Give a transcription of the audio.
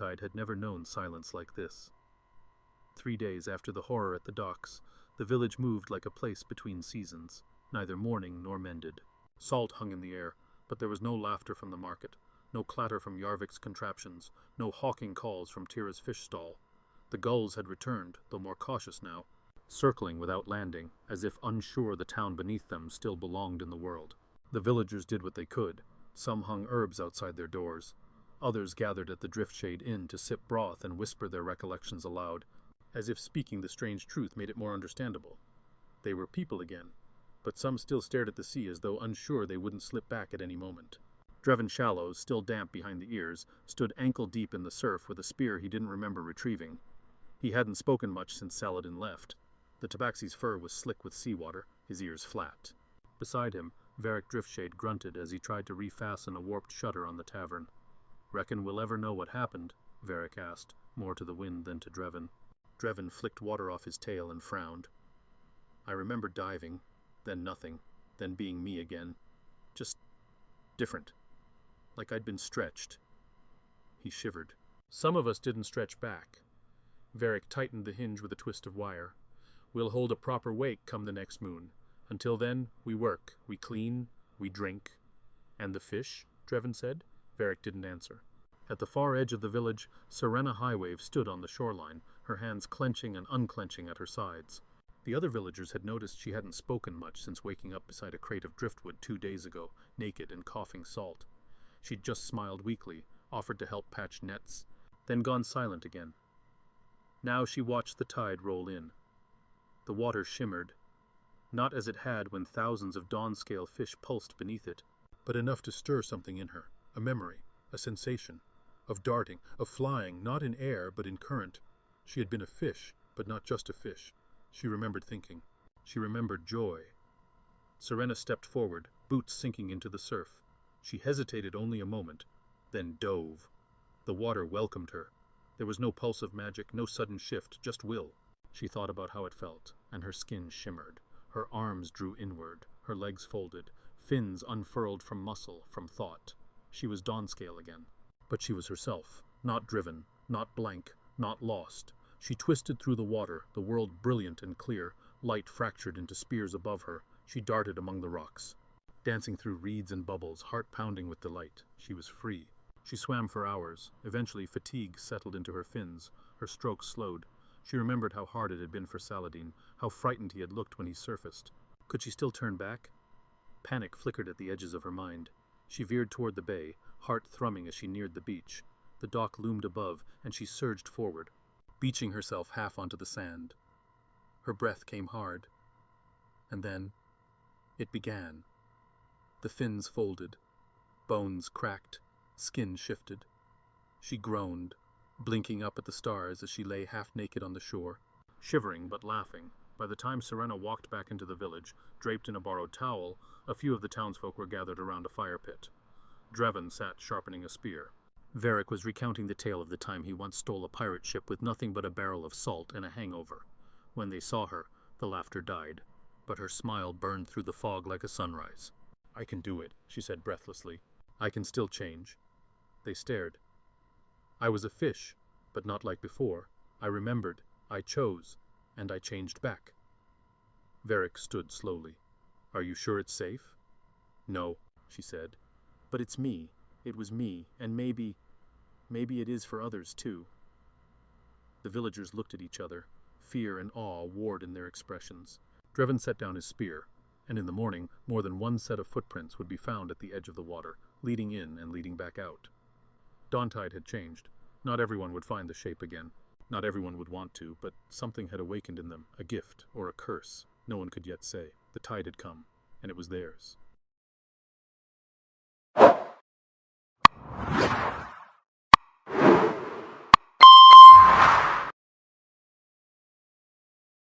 Dawntide had never known silence like this. 3 days after the horror at the docks, the village moved like a place between seasons, neither mourning nor mended. Salt hung in the air, but there was no laughter from the market, no clatter from Yarvik's contraptions, no hawking calls from Tira's fish stall. The gulls had returned, though more cautious now, circling without landing, as if unsure the town beneath them still belonged in the world. The villagers did what they could. Some hung herbs outside their doors. Others gathered at the Driftshade Inn to sip broth and whisper their recollections aloud, as if speaking the strange truth made it more understandable. They were people again, but some still stared at the sea as though unsure they wouldn't slip back at any moment. Drevan Shallows, still damp behind the ears, stood ankle-deep in the surf with a spear he didn't remember retrieving. He hadn't spoken much since Saladin left. The tabaxi's fur was slick with seawater, his ears flat. Beside him, Verrik Driftshade grunted as he tried to refasten a warped shutter on the tavern. "Reckon we'll ever know what happened?" Verrik asked, more to the wind than to Drevan. Drevan flicked water off his tail and frowned. "I remember diving, then nothing, then being me again. Just different. Like I'd been stretched." He shivered. "Some of us didn't stretch back." Verrik tightened the hinge with a twist of wire. "We'll hold a proper wake come the next moon. Until then, we work, we clean, we drink." "And the fish?" Drevan said. Verrik didn't answer. At the far edge of the village, Serenna Highwave stood on the shoreline, her hands clenching and unclenching at her sides. The other villagers had noticed she hadn't spoken much since waking up beside a crate of driftwood 2 days ago, naked and coughing salt. She'd just smiled weakly, offered to help patch nets, then gone silent again. Now she watched the tide roll in. The water shimmered, not as it had when thousands of Dawnscale fish pulsed beneath it, but enough to stir something in her, a memory, a sensation, of darting, of flying, not in air but in current. She had been a fish, but not just a fish. She remembered thinking. She remembered joy. Serenna stepped forward, boots sinking into the surf. She hesitated only a moment, then dove. The water welcomed her. There was no pulse of magic, no sudden shift, just will. She thought about how it felt, and her skin shimmered. Her arms drew inward, her legs folded, fins unfurled from muscle, from thought. She was Dawnscale again. But she was herself, not driven, not blank, not lost. She twisted through the water, the world brilliant and clear, light fractured into spears above her. She darted among the rocks. Dancing through reeds and bubbles, heart pounding with delight, she was free. She swam for hours. Eventually fatigue settled into her fins. Her strokes slowed. She remembered how hard it had been for Saladin, how frightened he had looked when he surfaced. Could she still turn back? Panic flickered at the edges of her mind. She veered toward the bay, heart thrumming as she neared the beach. The dock loomed above, and she surged forward, beaching herself half onto the sand. Her breath came hard. And then it began. The fins folded. Bones cracked. Skin shifted. She groaned, blinking up at the stars as she lay half-naked on the shore, shivering but laughing. By the time Serenna walked back into the village, draped in a borrowed towel, a few of the townsfolk were gathered around a fire pit. Drevan sat sharpening a spear. Verrik was recounting the tale of the time he once stole a pirate ship with nothing but a barrel of salt and a hangover. When they saw her, the laughter died, but her smile burned through the fog like a sunrise. "I can do it," she said breathlessly. "I can still change." They stared. "I was a fish, but not like before. I remembered, I chose, and I changed back." Verrik stood slowly. "Are you sure it's safe?" "No," she said. "But it's me. It was me, and maybe it is for others too." The villagers looked at each other. Fear and awe warred in their expressions. Drevan set down his spear, and in the morning more than one set of footprints would be found at the edge of the water, leading in and leading back out. Dawntide had changed. Not everyone would find the shape again. Not everyone would want to, but something had awakened in them, a gift or a curse. No one could yet say. The tide had come, and it was theirs.